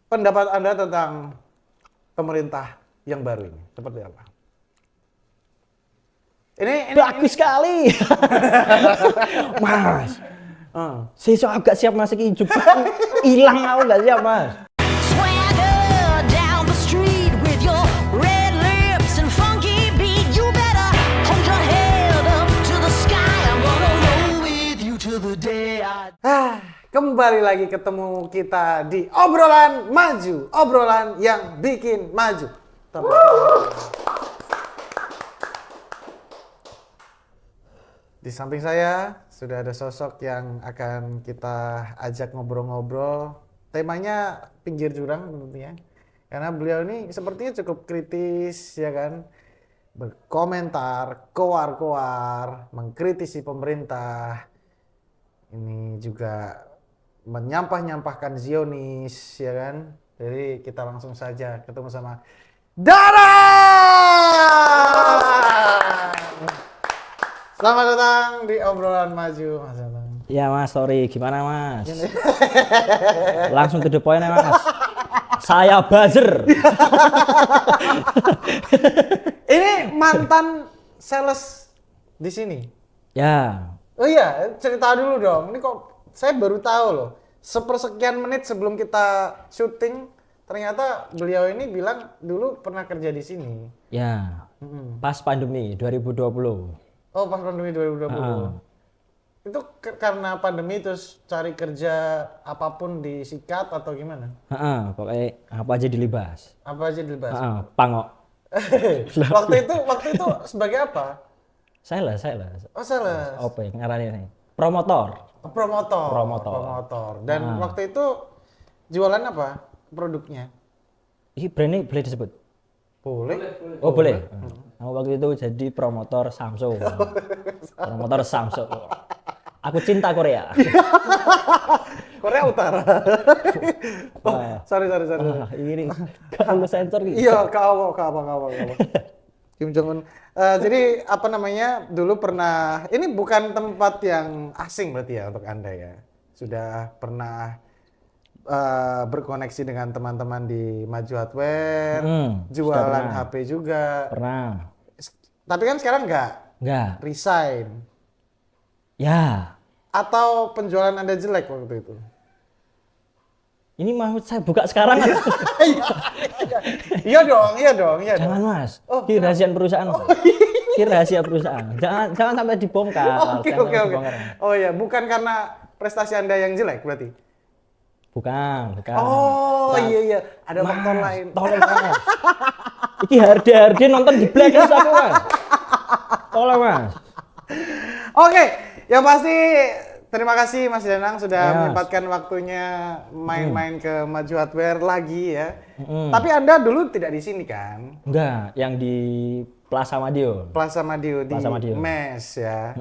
pendapat Anda tentang pemerintah yang baru ini seperti apa? Ini Bagus sekali. Mas. Saya agak siap masuk hidup. Hilang aku nggak siap, Mas. Swagger down the street with your red lips and funky beat. You better hold your head up to the sky. I'm gonna roll with you till the day I Kembali lagi ketemu kita di obrolan maju, obrolan yang bikin maju. Di samping saya sudah ada sosok yang akan kita ajak ngobrol-ngobrol. Temanya pinggir jurang tentunya. Karena beliau ini sepertinya cukup kritis ya kan. Berkomentar, koar-koar, mengkritisi pemerintah. Ini juga menyampah-nyampahkan Zionis ya kan. Jadi kita langsung saja ketemu sama Dara. Selamat datang di obrolan maju, Mas Danang. Ya Mas, sorry. Gimana Mas? Langsung to the point ya Mas. Saya buzzer. Ini mantan sales di sini. Ya. Oh iya, cerita dulu dong. Ini kok saya baru tahu loh. Sepersekian menit sebelum kita syuting, ternyata beliau ini bilang dulu pernah kerja di sini. Ya. Pas pandemi 2020. Oh, pas pandemi 2020. Itu karena pandemi terus cari kerja apapun disikat atau gimana? Pokoknya apa aja dilibas. Apa aja dibahas? Pangok. waktu itu sebagai apa? Saya lah. Oh, sales. Apa ya ngarannya nih? Promotor. Promotor. Dan waktu itu jualan apa produknya? Ini brandnya boleh disebut? Boleh. Oh boleh. Aku waktu itu jadi promotor Samsung. Promotor Samsung. Aku cinta Korea. Korea Utara. Sorry. Ini kalau sensor gitu. Iya, kawa. Kim Jong Un. Jadi apa namanya? Dulu pernah. Ini bukan tempat yang asing berarti ya untuk Anda ya. Sudah pernah berkoneksi dengan teman-teman di Maju Hardware, jualan HP juga. Pernah. Tapi kan sekarang Enggak. resign. Ya. Atau penjualan Anda jelek waktu itu? Ini mau saya buka sekarang. Iya dong. Jangan Mas. Oh, Ini rahasia perusahaan. Ini rahasia perusahaan. Jangan sampai dibongkar. Oke. Oh iya, bukan karena prestasi Anda yang jelek berarti? Bukan. Oh iya, ada faktor lain. Tolong Mas. Iki harde nonton di blacklist aku Mas. Tolong Mas. Oke, yang pasti terima kasih Mas Danang sudah Yes. menyempatkan waktunya main-main ke Maju Hardware lagi ya. Tapi Anda dulu tidak di sini kan? Enggak, yang di Plaza Madiun. Plaza Madiun di Plaza Madiun. MES ya.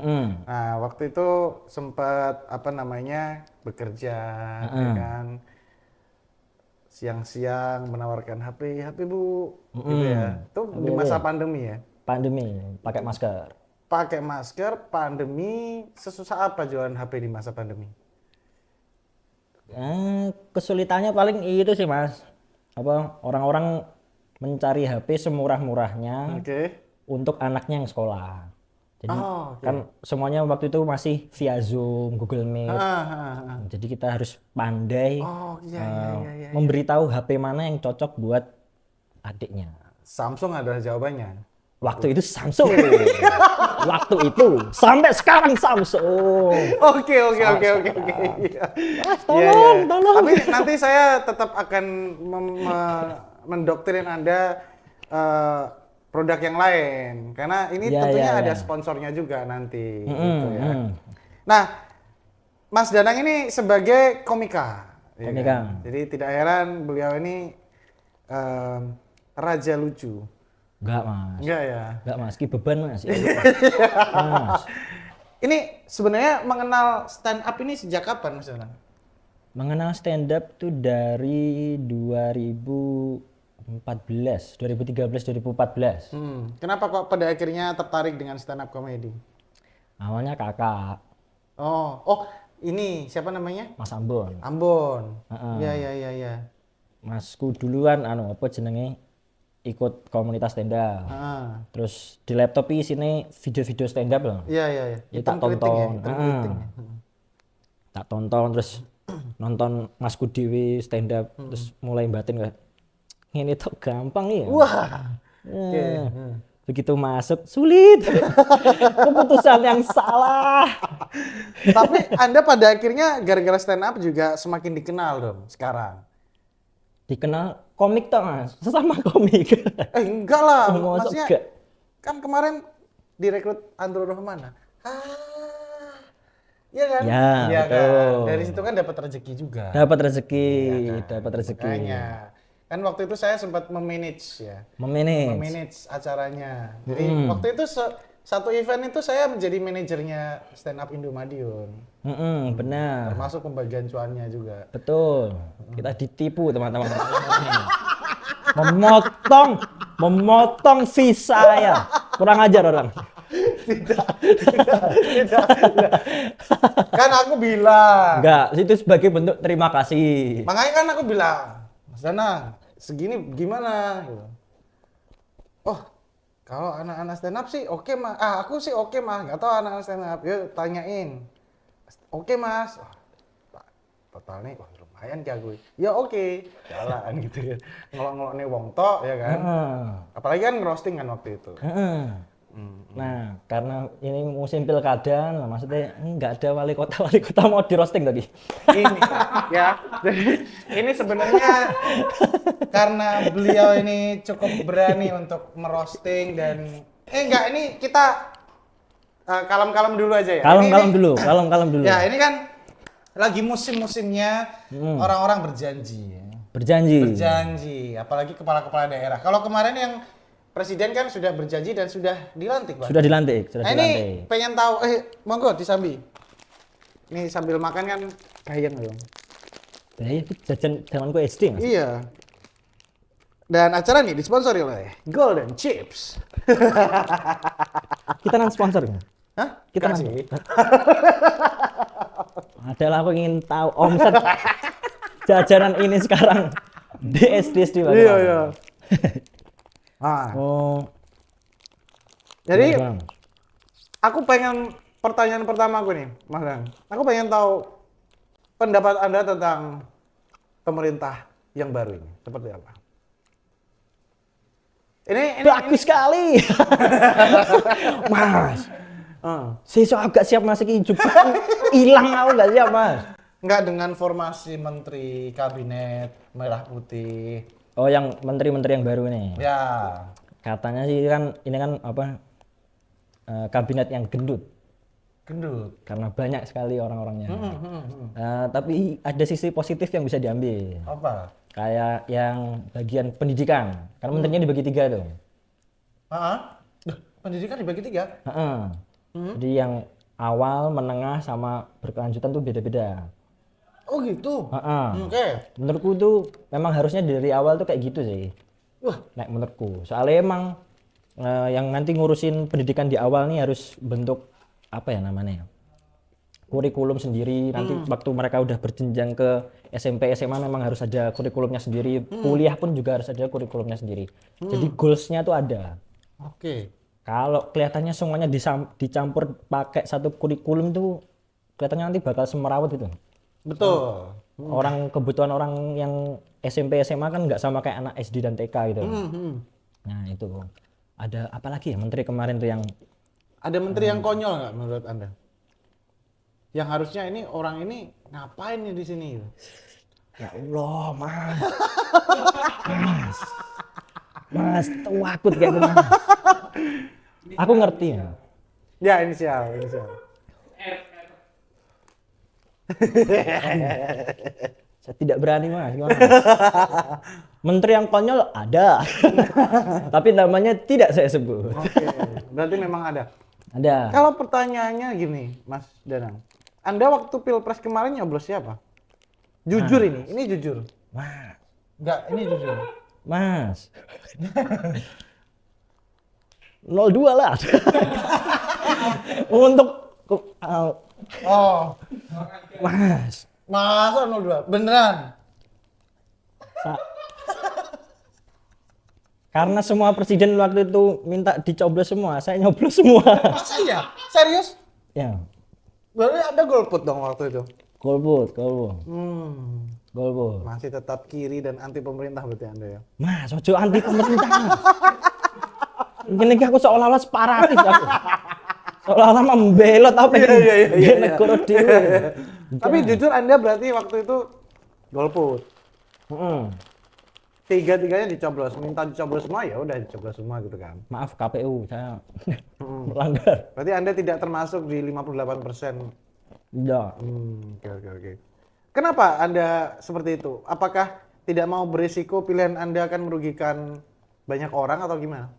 Nah, waktu itu sempat bekerja ya kan. Siang-siang menawarkan HP Bu gitu ya. Itu di masa pandemi ya. Pandemi, pakai masker. Pakai masker, pandemi, sesusah apa jualan HP di masa pandemi? Kesulitannya paling itu sih Mas. Orang-orang mencari HP semurah-murahnya Oke. untuk anaknya yang sekolah. Jadi Oh, oke. kan semuanya waktu itu masih via Zoom, Google Meet. Ah. Jadi kita harus pandai Oh iya. memberitahu HP mana yang cocok buat adiknya. Samsung adalah jawabannya. Waktu itu Samsung. Waktu itu sampai sekarang Samsung. Oke. Iya. Tolong. Tapi nanti saya tetap akan mendoktrin Anda produk yang lain karena ini tentunya ada sponsornya juga nanti gitu ya. Nah, Mas Danang ini sebagai komika. ya kan? Jadi tidak heran beliau ini raja lucu. Enggak Mas. Enggak ya? Enggak Mas, ki beban Mas. Mas. Ini sebenarnya mengenal stand up ini sejak kapan Mas Danang? Mengenal stand up tuh dari 2013, 2014. Kenapa kok pada akhirnya tertarik dengan stand up comedy? Awalnya kakak, Oh, ini siapa namanya? Mas Ambon. Ambon. Iya. Masku duluan apa jenenge ikut komunitas stand up. Ah. Terus di laptop sini video-video stand up loh. Iya. Ya, Hitam tak keriting ya, tonton. hitam keriting ya. Tak tonton terus nonton Masku Dewi stand up terus mulai batin kayak ini tuh gampang ya. Wah. Oke. Begitu masuk sulit. Keputusan yang salah. Tapi Anda pada akhirnya gara-gara stand up juga semakin dikenal dong sekarang. Dikenal komik toh Mas, sesama komik. Enggak lah, Oh, masuk maksudnya enggak? kan kemarin direkrut Andro Rohmana. Iya kan? Ya, Iya betul. kan? Dari situ kan dapat rezeki juga. Dapat rezeki, Iya kan? dapat rezeki. Makanya. Kan waktu itu saya sempat memanage ya. Memanage. Memanage acaranya. Jadi waktu itu satu event itu saya menjadi manajernya Stand Up Indo Madiun. Benar. Termasuk pembagian cuannya juga. Betul. Kita ditipu teman-teman. memotong fee saya. Kurang ajar orang. Tidak. Kan aku bilang. Enggak, itu sebagai bentuk terima kasih. Makanya kan aku bilang, Mas Danang, segini gimana? Gitu. Oh, kalau anak-anak stand up sih oke mas. Aku sih oke mas. Gak tau anak-anak stand up. Yuk tanyain. Oke mas. Total nih, wah lumayan kayak gue. Ya oke, jalan gitu kan. Ngelok-ngelok nih wong tok ya kan. Apalagi kan ngerosting kan waktu itu. Nah, karena ini musim pilkada, nah maksudnya nggak ada wali kota mau di roasting tadi. Ini ya, jadi ini sebenarnya karena beliau ini cukup berani untuk merosting dan enggak, ini kita kalem-kalem dulu aja ya. Kalem dulu. Ya, ini kan lagi musim-musimnya orang-orang berjanji ya. Berjanji, apalagi kepala-kepala daerah. Kalau kemarin yang presiden kan sudah berjanji dan sudah dilantik, Pak. Sudah dilantik. Ini pengen tahu, monggo disambi. Nih sambil makan kan kayang dong. Ya, itu jajan zamanku SD, Mas. Iya. Dan acara ini disponsori oleh Golden Chips. Kita nang sponsor nggak? Hah? Kita Kasih. nang. Adalah aku ingin tahu omset jajanan ini sekarang di SD Pak. Iya. Oh. Jadi Bang. aku pengen pertanyaan pertama aku nih, Mas Dan. Aku pengen tahu pendapat Anda tentang pemerintah yang baru ini. Seperti apa? Ini Bagus sekali. Mas. Saya agak siap masuk hidup. Hilang aku nggak siap, Mas. Enggak dengan formasi menteri kabinet merah putih. Oh, yang menteri-menteri yang baru ini. Ya. Katanya sih kan ini kan apa? Kabinet yang gendut. Gendut. Karena banyak sekali orang-orangnya. Tapi ada sisi positif yang bisa diambil. Apa? Kayak yang bagian pendidikan. Karena menterinya dibagi 3 tuh. Pendidikan dibagi 3? Jadi yang awal, menengah, sama berkelanjutan tuh beda-beda. Oh gitu? Oke. Menurutku tuh memang harusnya dari awal tuh kayak gitu sih. Wah. Nah, menurutku. Soalnya emang yang nanti ngurusin pendidikan di awal nih harus bentuk apa ya namanya? Kurikulum sendiri. Nanti waktu mereka udah berjenjang ke SMP, SMA memang harus ada kurikulumnya sendiri. Kuliah pun juga harus ada kurikulumnya sendiri. Jadi goals-nya tuh ada. Oke. Kalau kelihatannya semuanya dicampur pakai satu kurikulum tuh kelihatannya nanti bakal semerawut itu. Betul. Orang kebutuhan orang yang SMP SMA kan nggak sama kayak anak SD dan TK gitu. Nah itu ada apa lagi ya menteri kemarin tuh yang Ada menteri yang konyol nggak menurut Anda? Yang harusnya ini orang ini ngapain nih di sini? ya Allah mas takut kayak gitu mas. Aku ngerti ya. Ya inisial. Saya tidak berani mas. Gimana, mas? Menteri yang konyol ada, tapi namanya tidak saya sebut. Oke. Berarti memang ada. Ada. Kalau pertanyaannya gini, Mas Danang. Anda waktu Pilpres kemarin nyoblos siapa? Jujur ini jujur. Mas, Enggak, ini jujur. Mas. 02 lah. Untuk Oh, Mas. masa 02? Beneran? Karena semua presiden waktu itu minta dicoblos semua, saya nyoblos semua. Masa iya? Serius? Ya, Berarti ada golput dong waktu itu? golput. Hmm. Golput. Masih tetap kiri dan anti pemerintah berarti Anda ya? Mas, ojo anti pemerintah. Ini aku seolah-olah separatis aku. Seolah-olah membelot apa Iya. negara dhewe. Tapi jujur Anda berarti waktu itu golput. Heeh. Tiga-tiganya dicoblos, minta dicoblos semua ya udah dicoblos semua gitu kan. Maaf KPU, saya melanggar. Berarti Anda tidak termasuk di 58%. Enggak. Oke. Kenapa Anda seperti itu? Apakah tidak mau berisiko pilihan Anda akan merugikan banyak orang atau gimana?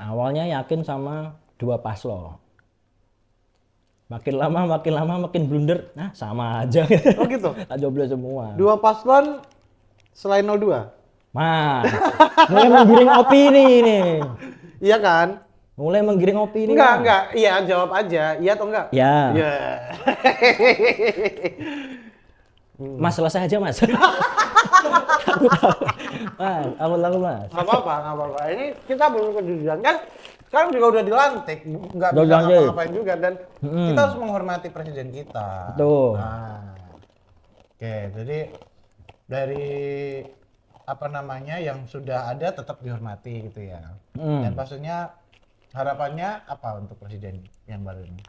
Awalnya yakin sama dua paslon. Makin lama makin blunder. Nah, sama aja. Oh gitu. Tak joblos semua. Dua paslon selain 02? Mas, mulai menggiring opini nih. Iya kan? Mulai menggiring opini. Enggak. Iya, jawab aja. Iya atau enggak? Ya. Iya. Mas selesai aja, Mas. Aku tahu. Mas, aku tahu, Mas. Nggak apa-apa. Ini kita belum kejujuran kan? Sekarang juga udah dilantik, nggak Udah bisa dilantik. ngapa-ngapain juga dan kita harus menghormati presiden kita. Betul. Nah, oke, jadi dari apa namanya yang sudah ada tetap dihormati gitu ya. Dan maksudnya harapannya apa untuk presiden yang baru ini?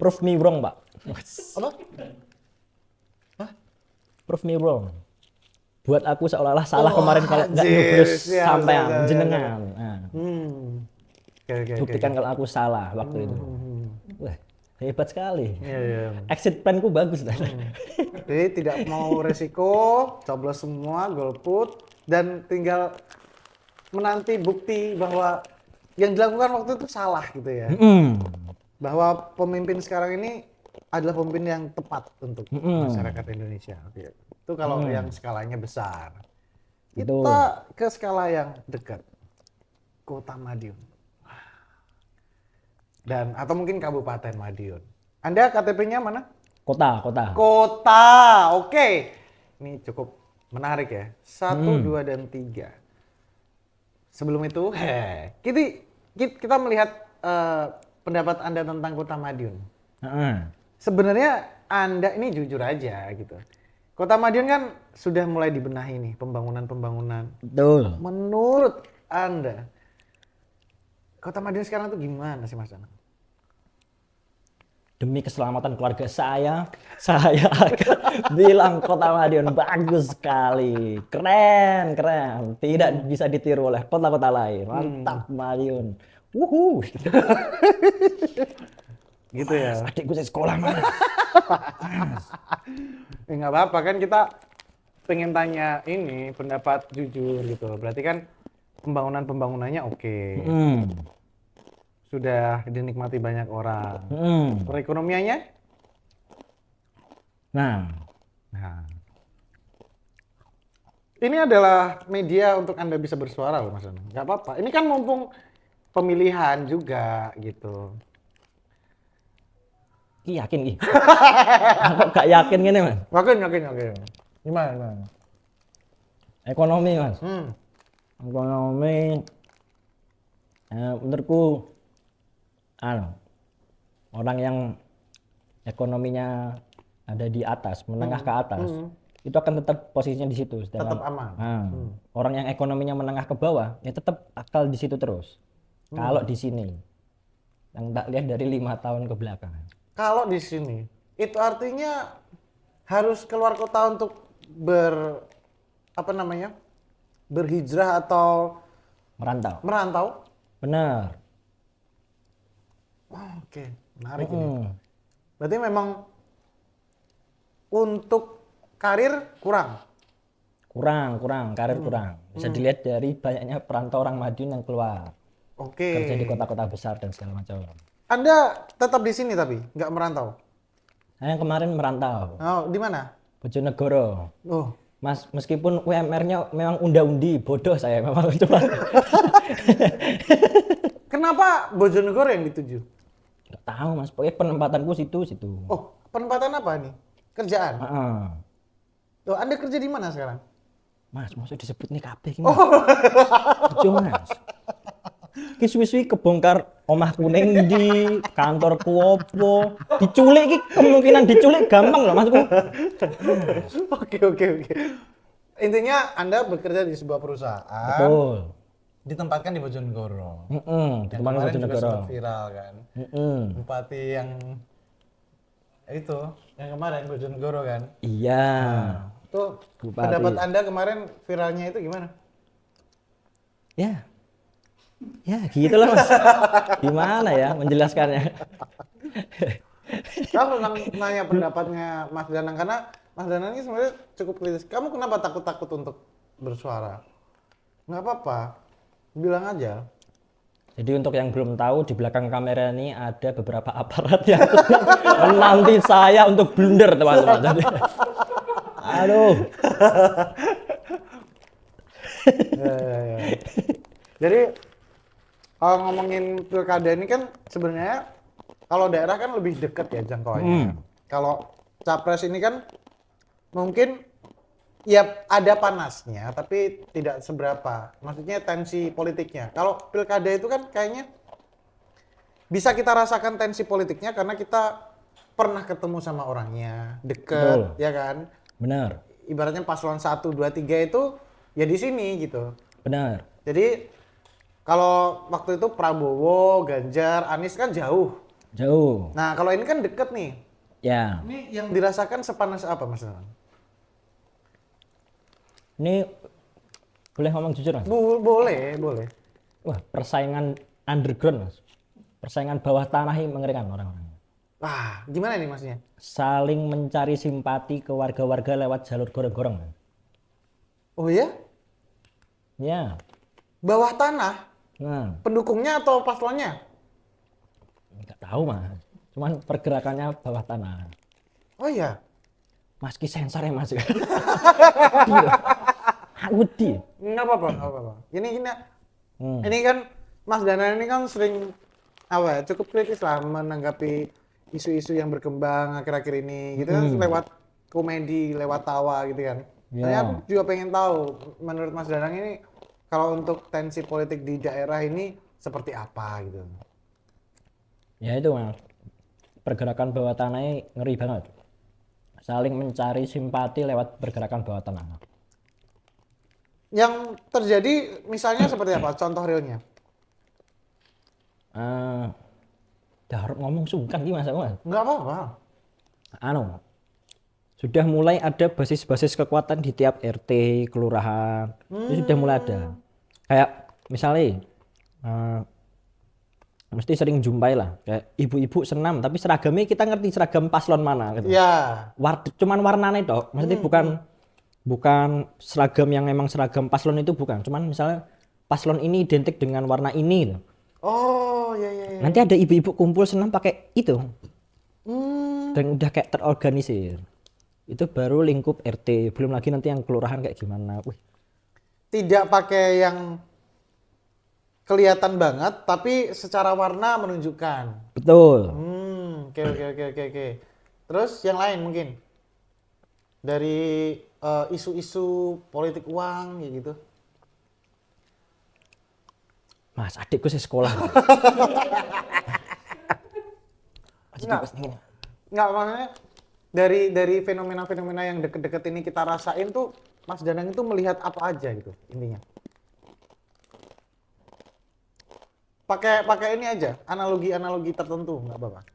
Prove me wrong, Pak. Apa? Prove me wrong. Buat aku seolah-olah salah kemarin kalau nggak anjir. nyoblos Siap, sampai siap. jenengan. Nah, Oke. buktikan kalau aku salah waktu itu. Wah, hebat sekali. Iya. Exit plan-ku bagus. Jadi tidak mau resiko, coblos semua, golput, dan tinggal menanti bukti bahwa yang dilakukan waktu itu salah gitu ya. Bahwa pemimpin sekarang ini adalah pemimpin yang tepat untuk masyarakat Indonesia. Oke. Itu kalau yang skalanya besar. Betul. Kita ke skala yang dekat. Kota Madiun. Dan atau mungkin Kabupaten Madiun. Anda KTP-nya mana? Kota. Kota. Oke. Ini cukup menarik ya. 1, 2, dan 3. Sebelum itu, kita melihat pendapat Anda tentang Kota Madiun. Sebenarnya Anda ini jujur aja gitu. Kota Madiun kan sudah mulai dibenahi nih pembangunan. Betul. Menurut Anda, Kota Madiun sekarang tuh gimana sih Mas Anang? Demi keselamatan keluarga saya akan bilang Kota Madiun bagus sekali, keren. Tidak bisa ditiru oleh kota-kota lain. Mantap Madiun. Wuhu. Gitu ya. Adikku saya sekolah mana? Nggak apa-apa kan kita pengen tanya ini pendapat jujur gitu. Berarti kan pembangunannya oke. Sudah dinikmati banyak orang. Perekonomiannya? Nah, ini adalah media untuk Anda bisa bersuara loh Mas Anang. Nggak apa-apa. Ini kan mumpung pemilihan juga gitu. yakin Aku gak yakin gini, Mas. Yakin. Gimana? Ekonomi, Mas. Ekonomi menurutku orang yang ekonominya ada di atas, menengah ke atas, itu akan tetap posisinya di situ. Tetap aman. Orang yang ekonominya menengah ke bawah, ya tetap akal di situ terus. Kalau di sini, yang tak lihat dari 5 tahun ke belakang. Kalau di sini, itu artinya harus keluar kota untuk berhijrah atau merantau? Benar. Oke, menarik ini. Berarti memang untuk karir kurang. Karir kurang. Bisa dilihat dari banyaknya perantau orang Madiun yang keluar. Oke. Kerja di kota-kota besar dan segala macam. Anda tetap di sini tapi nggak merantau? Saya yang kemarin merantau. Oh, di mana? Bojonegoro. Oh, Mas, meskipun UMR-nya memang unda-undi, bodoh saya memang cuma. kenapa Bojonegoro yang dituju? Nggak tahu Mas, pokoknya penempatanku situ. Oh, penempatan apa nih? Kerjaan? Tuh, Anda kerja di mana sekarang? Mas, maksud disebut nih kabeh iki. Mas. Ki suwi-suwi kebongkar omah kuning di kantorku opo. Diculik ki kemungkinan diculik gampang loh Masku. Oke. Intinya Anda bekerja di sebuah perusahaan, Betul. ditempatkan di Bojonegoro. Di Yang mana kemarin juga Bojonegoro. sempat viral kan. Bupati yang itu, yang kemarin Bojonegoro kan. Iya. Itu Bupati. pendapat Anda kemarin viralnya itu gimana? Ya. Ya, gitulah Mas. Gimana ya menjelaskannya? Kalau nanya pendapatnya Mas Danang, karena Mas Danang ini sebenarnya cukup kritis. Kamu kenapa takut-takut untuk bersuara? Nggak apa-apa, bilang aja. Jadi untuk yang belum tahu, di belakang kamera ini ada beberapa aparat yang sedang menanti saya untuk blunder, teman-teman. Aduh. Ya. Jadi kalau ngomongin pilkada ini kan sebenarnya kalau daerah kan lebih dekat ya jangkauannya. Kalau capres ini kan mungkin ya ada panasnya tapi tidak seberapa. Maksudnya tensi politiknya. Kalau pilkada itu kan kayaknya bisa kita rasakan tensi politiknya karena kita pernah ketemu sama orangnya, deket, Betul. ya kan? Benar. Ibaratnya paslon 1, 2, 3 itu ya di sini gitu. Benar. Jadi kalau waktu itu Prabowo, Ganjar, Anies kan jauh. Jauh. Nah kalau ini kan deket nih. Ya. Ini yang dirasakan sepanas apa Mas Danang? Ini boleh ngomong jujur Mas? Boleh. Wah, persaingan underground Mas. Persaingan bawah tanah ini mengerikan orang-orang. Wah, gimana nih Masnya? Saling mencari simpati ke warga-warga lewat jalur gorong-gorong. Mas. Oh ya? Ya. Bawah tanah? Nah, Pendukungnya atau paslonnya? nggak tahu Mas. Cuman pergerakannya bawah tanah. Oh iya? Mas ki sensor ya Mas. Aku di. Nggak apa-apa. Ini kan Mas Danang ini kan sering apa ya, cukup kritis lah menanggapi isu-isu yang berkembang akhir-akhir ini gitu kan lewat komedi, lewat tawa gitu kan. Ya. Saya juga pengen tahu menurut Mas Danang ini kalau untuk tensi politik di daerah ini seperti apa gitu. Ya itu Mas. Pergerakan bawah tanahnya ngeri banget. Saling mencari simpati lewat pergerakan bawah tanah. Yang terjadi misalnya seperti apa? Contoh realnya? Harus ngomong sungkan gimana Mas? Nggak apa-apa. Sudah mulai ada basis-basis kekuatan di tiap RT, kelurahan. Itu sudah mulai ada. Kayak misalnya mesti sering jumpai lah kayak ibu-ibu senam tapi seragamnya kita ngerti seragam paslon mana gitu. Ya. Cuman warnanya toh. Maksudnya bukan seragam yang memang seragam paslon itu bukan. Cuman misalnya paslon ini identik dengan warna ini gitu. Oh, ya. Nanti ada ibu-ibu kumpul senam pakai itu. Dan udah kayak terorganisir. Itu baru lingkup RT, belum lagi nanti yang kelurahan kayak gimana. Wih. Tidak pakai yang kelihatan banget tapi secara warna menunjukkan. Betul. Oke. Terus yang lain mungkin dari isu-isu politik uang kayak gitu. Mas, adikku sih sekolah. Nggak, maksudnya dari fenomena-fenomena yang deket-deket ini kita rasain tuh Mas Danang itu melihat apa aja gitu intinya. Pakai ini aja, analogi tertentu nggak apa-apa.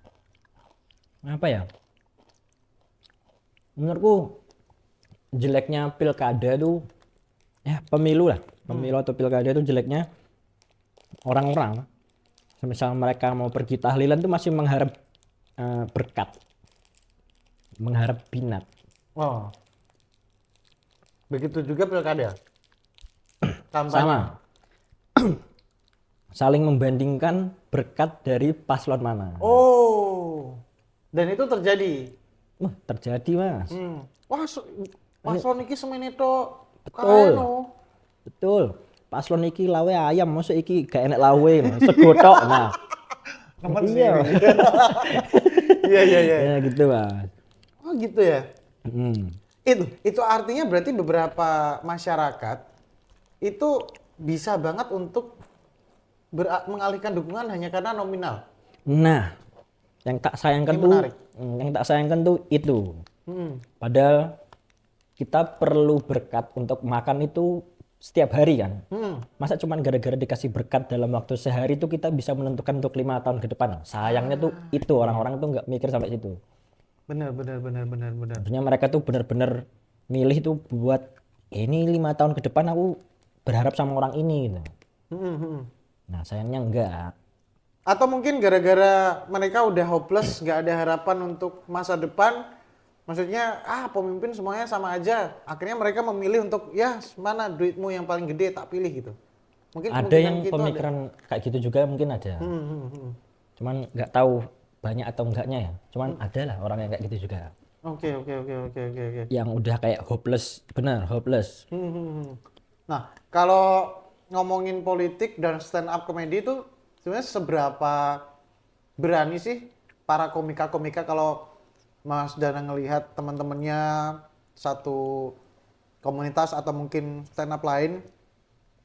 Apa ya? Menurutku jeleknya pilkada tuh ya pemilu lah. Pemilu atau pilkada itu jeleknya orang-orang. Misal mereka mau pergi tahlilan tuh masih mengharap berkat. Mengharap binat. Oh. Begitu juga pilkada. Kampanye. Sama. Saling membandingkan berkat dari paslon mana. Oh. Dan itu terjadi. Wah, terjadi Mas. Wah, paslon iki semene tok. Betul. Betul. Paslon iki lawe ayam, masa iki gak enak lawe, sego tok. Nah. Iya. Iya. Ya gitu Mas. Oh gitu ya. Itu artinya berarti beberapa masyarakat itu bisa banget untuk mengalihkan dukungan hanya karena nominal. Nah, yang tak sayangkan Ini tuh, menarik. yang tak sayangkan tuh itu. Padahal kita perlu berkat untuk makan itu setiap hari kan. Masa cuman gara-gara dikasih berkat dalam waktu sehari itu kita bisa menentukan untuk 5 tahun ke depan. Sayangnya tuh itu orang-orang tuh nggak mikir sampai situ. Benar. Sebenarnya mereka tuh bener-bener milih tuh buat ini 5 tahun ke depan aku berharap sama orang ini gitu. Nah sayangnya enggak. Atau mungkin gara-gara mereka udah hopeless, nggak ada harapan untuk masa depan. Maksudnya, pemimpin semuanya sama aja. Akhirnya mereka memilih untuk, ya mana duitmu yang paling gede tak pilih gitu. Mungkin Ada kemungkinan yang gitu pemikiran kayak gitu juga mungkin ada. Cuman nggak tahu banyak atau enggaknya ya. Cuman ada lah orang yang kayak gitu juga. Oke. Yang udah kayak hopeless, benar hopeless. Nah, kalau ngomongin politik dan stand up comedy itu sebenarnya seberapa berani sih para komika-komika kalau Mas Dana ngelihat teman-temannya satu komunitas atau mungkin stand up lain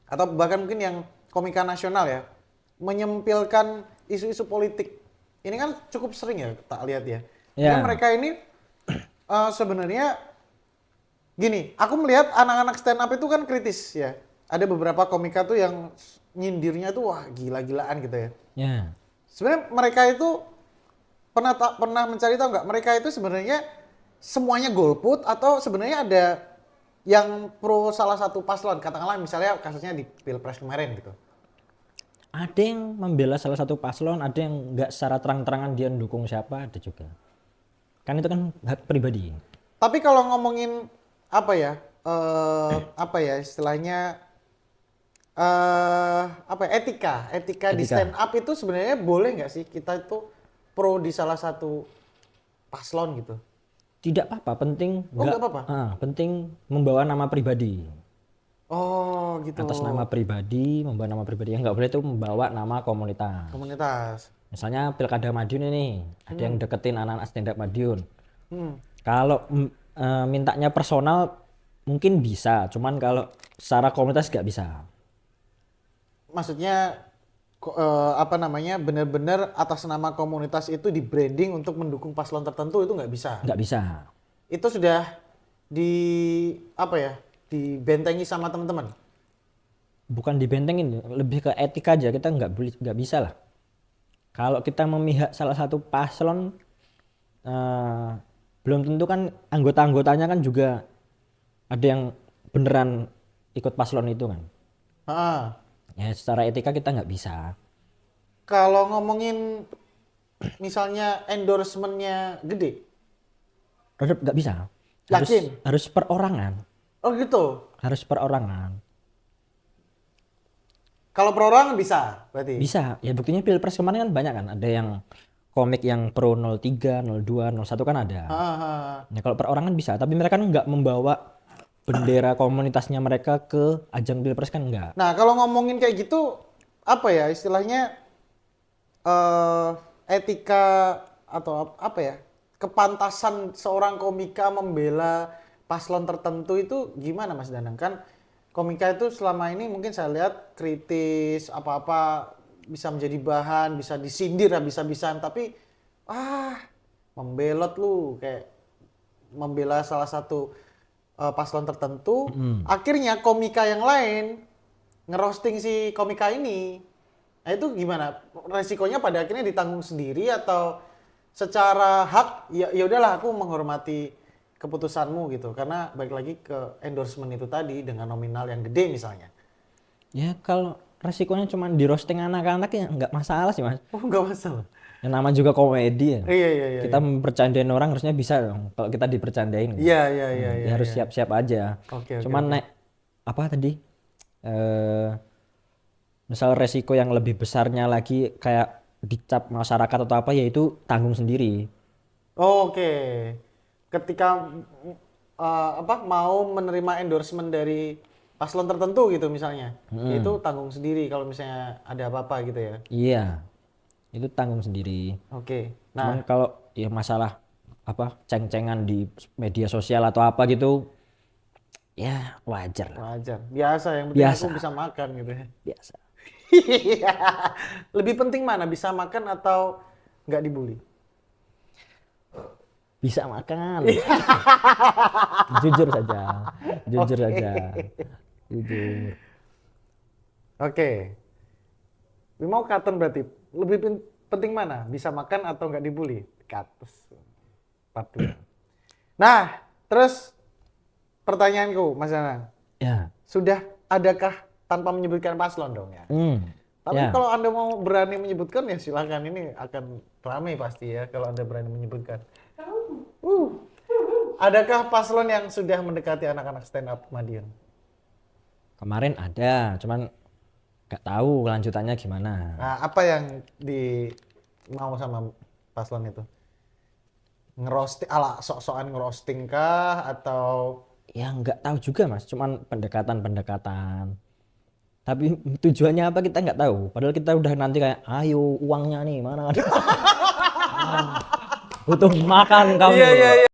atau bahkan mungkin yang komika nasional ya menyempilkan isu-isu politik. Ini kan cukup sering ya tak lihat ya. Ya. Karena mereka ini sebenarnya gini, aku melihat anak-anak stand up itu kan kritis ya. Ada beberapa komika tuh yang nyindirnya tuh wah gila-gilaan gitu ya. Ya. Sebenarnya mereka itu pernah mencari tahu nggak? Mereka itu sebenarnya semuanya golput atau sebenarnya ada yang pro salah satu paslon, katakanlah misalnya kasusnya di Pilpres kemarin gitu. Ada yang membela salah satu paslon, ada yang nggak secara terang-terangan dia mendukung siapa, ada juga. Kan itu kan hak pribadi. Tapi kalau ngomongin apa ya istilahnya etika di Etika. stand up itu sebenarnya boleh nggak sih kita itu pro di salah satu paslon gitu? Tidak apa-apa, penting Nggak apa-apa? penting membawa nama pribadi. Oh gitu. Atas nama pribadi, membawa nama pribadi. Yang nggak boleh itu membawa nama komunitas. Komunitas. Misalnya Pilkada Madiun ini, ada yang deketin anak-anak stand up Madiun. Hmm. Kalau mintanya personal mungkin bisa, cuman kalau secara komunitas nggak bisa. Maksudnya benar-benar atas nama komunitas itu di branding untuk mendukung paslon tertentu itu nggak bisa. Nggak bisa. Itu sudah dibentengi sama teman-teman. Bukan dibentengin, lebih ke etika aja. Kita nggak bisa lah. Kalau kita memihak salah satu paslon, belum tentu kan anggota-anggotanya kan juga ada yang beneran ikut paslon itu kan. Ya secara etika kita nggak bisa. Kalau ngomongin misalnya endorsementnya gede, Tetap nggak bisa. Yakin? Harus perorangan. oh gitu. Harus perorangan. Kalau perorangan bisa, berarti. Bisa. Ya buktinya Pilpres kemarin kan banyak kan. Ada yang komik yang pro 03, 02, 01 kan ada. Ya kalau perorangan bisa. Tapi mereka kan nggak membawa bendera komunitasnya mereka ke ajang Pilpres kan enggak. Nah, kalau ngomongin kayak gitu, apa ya istilahnya etika atau apa ya, kepantasan seorang komika membela paslon tertentu itu gimana Mas Danang? Kan komika itu selama ini mungkin saya lihat kritis, apa-apa bisa menjadi bahan, bisa disindir habis-habisan, tapi membelot lu kayak membela salah satu paslon tertentu, akhirnya komika yang lain ngerosting si komika ini. Nah itu gimana? Resikonya pada akhirnya ditanggung sendiri atau secara hak ya udahlah aku menghormati keputusanmu gitu karena balik lagi ke endorsement itu tadi dengan nominal yang gede misalnya. Ya kalau resikonya cuma di roasting anak-anak ya nggak masalah sih Mas. Oh nggak masalah. Yang nama juga komedi ya. Iya. Kita mempercandain orang harusnya bisa dong. Kalau kita dipercandain. Iya. Ya harus siap-siap aja. Oke, Cuman naik apa tadi? Misal resiko yang lebih besarnya lagi kayak dicap masyarakat atau apa yaitu tanggung sendiri. Oke. Ketika mau menerima endorsement dari paslon tertentu gitu misalnya, itu tanggung sendiri kalau misalnya ada apa-apa gitu ya. Iya. Itu tanggung sendiri. Oke. Cuman Nah, kalau ya masalah apa ceng-cengan di media sosial atau apa gitu, ya wajar lah, Wajar. Biasa, yang penting Biasa. aku bisa makan gitu ya. biasa. Iya. Lebih penting mana, bisa makan atau nggak dibully? Bisa makan. Jujur saja, jujur saja, jujur. Oke. Mau katen berarti lebih penting mana? Bisa makan atau nggak dibully? Kates. Patuh. Nah, terus pertanyaanku, Mas Danang. Ya. Sudah adakah tanpa menyebutkan paslon dong ya? Tapi Ya. kalau Anda mau berani menyebutkan ya silakan, ini akan ramai pasti ya kalau Anda berani menyebutkan. Adakah paslon yang sudah mendekati anak-anak stand up Madiun? Kemarin ada, cuman nggak tahu kelanjutannya gimana. Nah, apa yang mau sama paslon itu? Ngerosting, ala sok-sokan ngerosting kah atau Ya nggak tahu juga mas, cuman pendekatan. Tapi tujuannya apa kita nggak tahu. Padahal kita udah nanti kayak, ayo uangnya nih mana? Butuh makan kamu. Iya, iya, iya.